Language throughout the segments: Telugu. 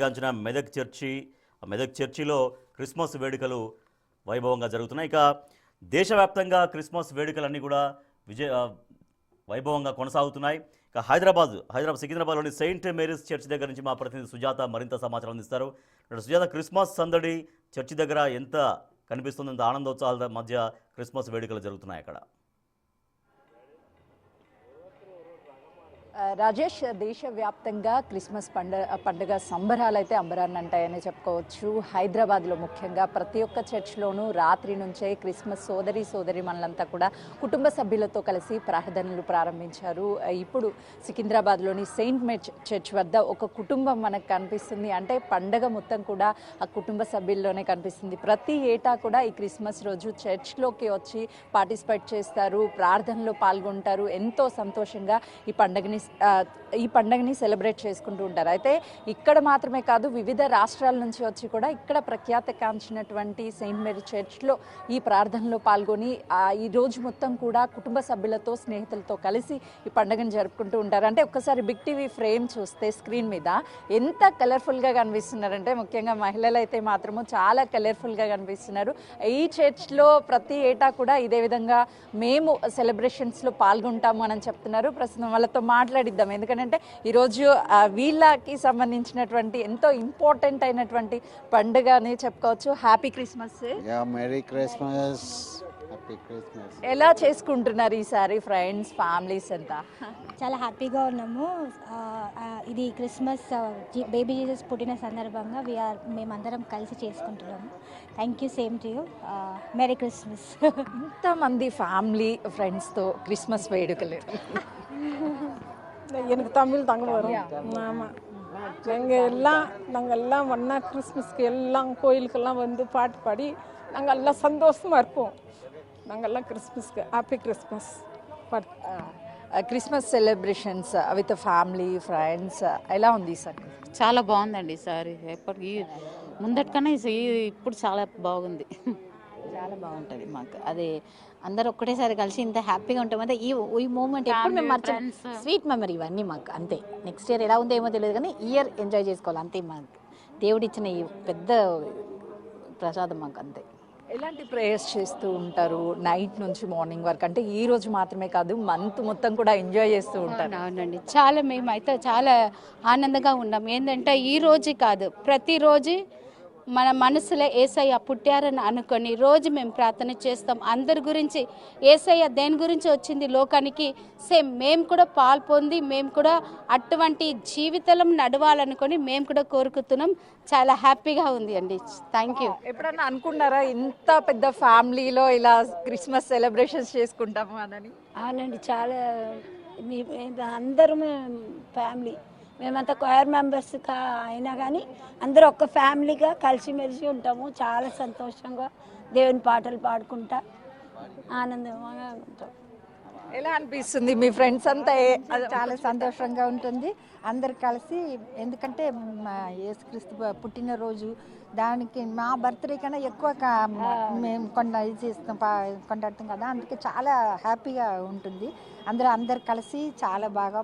గాంచిన మెదక్ చర్చిలో క్రిస్మస్ వేడుకలు వైభవంగా జరుగుతున్నాయి. ఇక దేశవ్యాప్తంగా క్రిస్మస్ వేడుకలన్నీ కూడా వైభవంగా కొనసాగుతున్నాయి. ఇక హైదరాబాద్ సికింద్రాబాద్లోని సెయింట్ మేరీస్ చర్చ్ దగ్గర నుంచి మా ప్రతినిధి సుజాత మరింత సమాచారం అందిస్తారు. సుజాత, క్రిస్మస్ సందడి చర్చి దగ్గర ఎంత కనిపిస్తుంది? ఎంత ఆనందోత్సాహాల మధ్య క్రిస్మస్ వేడుకలు జరుగుతున్నాయి అక్కడ? రాజేష్, దేశవ్యాప్తంగా క్రిస్మస్ పండుగ సంబరాలు అయితే అంబరాన్ని అంటాయని చెప్పుకోవచ్చు. హైదరాబాద్లో ముఖ్యంగా ప్రతి ఒక్క చర్చ్లోనూ రాత్రి నుంచే క్రిస్మస్ సోదరి మనలంతా కూడా కుటుంబ సభ్యులతో కలిసి ప్రార్థనలు ప్రారంభించారు. ఇప్పుడు సికింద్రాబాద్లోని సెయింట్ మేరీ చర్చ్ వద్ద ఒక కుటుంబం మనకు కనిపిస్తుంది. అంటే పండగ మొత్తం కూడా ఆ కుటుంబ సభ్యుల్లోనే కనిపిస్తుంది. ప్రతి ఏటా కూడా ఈ క్రిస్మస్ రోజు చర్చ్లోకి వచ్చి పార్టిసిపేట్ చేస్తారు, ప్రార్థనలో పాల్గొంటారు. ఎంతో సంతోషంగా ఈ పండుగని సెలబ్రేట్ చేసుకుంటూ ఉంటారు. అయితే ఇక్కడ మాత్రమే కాదు, వివిధ రాష్ట్రాల నుంచి వచ్చి కూడా ఇక్కడ ప్రఖ్యాత కాంచినటువంటి సెయింట్ మేరీ చర్చ్లో ఈ ప్రార్థనలో పాల్గొని ఈ రోజు మొత్తం కూడా కుటుంబ సభ్యులతో స్నేహితులతో కలిసి ఈ పండుగను జరుపుకుంటూ ఉంటారు. అంటే ఒక్కసారి బిగ్ టీవీ ఫ్రేమ్ చూస్తే స్క్రీన్ మీద ఎంత కలర్ఫుల్గా కనిపిస్తున్నారంటే, ముఖ్యంగా మహిళలు అయితే మాత్రము చాలా కలర్ఫుల్గా కనిపిస్తున్నారు. ఈ చర్చ్లో ప్రతి ఏటా కూడా ఇదే విధంగా మేము సెలబ్రేషన్స్లో పాల్గొంటాము అని చెప్తున్నారు. ప్రస్తుతం వాళ్ళతో మాట్లాడిద్దాం. ఎందుకంటే ఈరోజు వీళ్ళకి సంబంధించినటువంటి ఎంతో ఇంపార్టెంట్ అయినటువంటి పండుగ అని చెప్పుకోవచ్చు. Happy Christmas. Merry Christmas. ఎలా చేసుకుంటున్నారు ఈసారి ఫ్రెండ్స్ ఫ్యామిలీస్ అంతా? చాలా హ్యాపీగా ఉన్నాము. ఇది క్రిస్మస్ బేబీ జీసస్ పుట్టిన సందర్భంగా మేమందరం కలిసి చేసుకుంటున్నాము. Thank you. Same to you. Merry Christmas. ఇంతమంది ఫ్యామిలీ ఫ్రెండ్స్తో క్రిస్మஸ் వేడుకలు. எனக்கு தமிழ் தாங்க வரும். ஆமாம், நாங்கள் எல்லாம் ஒன்றா கிறிஸ்மஸ்க்கு எல்லாம் கோயிலுக்கெல்லாம் வந்து பாட்டு பாடி நாங்கள் எல்லாம் சந்தோஷமாக இருப்போம். நாங்கள்லாம் கிறிஸ்மஸ்க்கு happy Christmas Christmas celebrations with family friends ఎలా ఉంది సార్? చాలా బాగుందండి ఈసారి. ఎప్పటికీ ముందటికన్నా ఇప్పుడు చాలా బాగుంది. చాలా బాగుంటుంది మాకు. అది అందరూ ఒక్కటేసారి కలిసి ఇంత హ్యాపీగా ఉంటామంటే ఈ మూమెంట్ ఎప్పుడు మేము మర్చిపోం. స్వీట్ మెమరీ ఇవన్నీ మాకు. అంతే, నెక్స్ట్ ఇయర్ ఎలా ఉందో ఏమో తెలియదు, కానీ ఇయర్ ఎంజాయ్ చేసుకోవాలి అంతే. మాకు దేవుడిచ్చిన ఈ పెద్ద ప్రసాదం మాకు అంతే. ఎలాంటి ప్రేయర్స్ చేస్తూ ఉంటారు నైట్ నుంచి మార్నింగ్ వరకు? అంటే ఈ రోజు మాత్రమే కాదు, మంత్ మొత్తం కూడా ఎంజాయ్ చేస్తూ ఉంటారు. అవునండి, చాలా మేమైతే చాలా ఆనందంగా ఉన్నాం. ఏంటంటే ఈ రోజు కాదు, ప్రతిరోజు మన మనసులో యేసయ్య పుట్టారని అనుకొని రోజు మేము ప్రార్థన చేస్తాం. అందరి గురించి, యేసయ్య దేని గురించి వచ్చింది లోకానికి, సేమ్ మేము కూడా పాల్పొంది మేము కూడా అటువంటి జీవితం నడవాలనుకొని మేము కూడా కోరుకుతున్నాం. చాలా హ్యాపీగా ఉంది అండి. Thank you. ఎప్పుడన్నా అనుకున్నారా ఇంత పెద్ద ఫ్యామిలీలో ఇలా క్రిస్మస్ సెలబ్రేషన్స్ చేసుకుంటాము అని? అవునండి, చాలా అందరూ ఫ్యామిలీ, మేమంతా క్వైర్ మెంబర్స్ అయినా కానీ అందరూ ఒక్క ఫ్యామిలీగా కలిసిమెలిసి ఉంటాము. చాలా సంతోషంగా దేవుని పాటలు పాడుకుంటా ఆనందంగా ఉంటాం. ఎలా అనిపిస్తుంది మీ ఫ్రెండ్స్ అంతా? చాలా సంతోషంగా ఉంటుంది అందరు కలిసి. ఎందుకంటే యేసుక్రీస్తు పుట్టినరోజు, దానికి మా బర్త్డే కన్నా ఎక్కువ మేము కొంటాడుతాం కదా, అందుకే చాలా హ్యాపీగా ఉంటుంది. అందరు కలిసి చాలా బాగా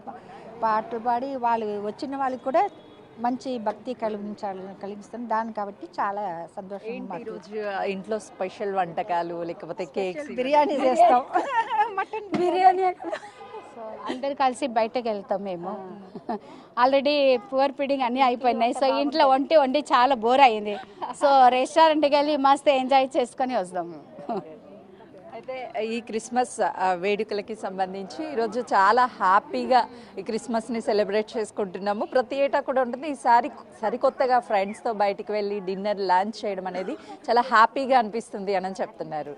పాటలు పాడి వాళ్ళు వచ్చిన వాళ్ళకి కూడా మంచి భక్తి కలిగిస్తుంది దాన్ని. కాబట్టి చాలా సంతోషం. ఈరోజు ఇంట్లో స్పెషల్ వంటకాలు లేకపోతే కేక్స్, బిర్యానీ చేస్తాం. మటన్ బిర్యానీ. అందరు కలిసి బయటకు వెళ్తాం మేము. ఆల్రెడీ పువర్ ఫీడింగ్ అన్నీ అయిపోయినాయి. సో ఇంట్లో వండి చాలా బోర్ అయ్యింది. సో రెస్టారెంట్కి వెళ్ళి మస్తు ఎంజాయ్ చేసుకొని వస్తాము. అయితే ఈ క్రిస్మస్ వేడుకలకి సంబంధించి ఈరోజు చాలా హ్యాపీగా ఈ క్రిస్మస్ని సెలబ్రేట్ చేసుకుంటున్నాము. ప్రతి ఏటా కూడా ఉంటుంది. ఈసారి సరికొత్తగా ఫ్రెండ్స్తో బయటికి వెళ్ళి డిన్నర్ లంచ్ చేయడం అనేది చాలా హ్యాపీగా అనిపిస్తుంది అని చెప్తున్నారు.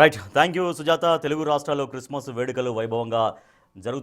Right, thank you Sujatha. Telugu రాష్ట్రాల్లో క్రిస్మస్ వేడుకలు వైభవంగా జరుగుతున్నాయి.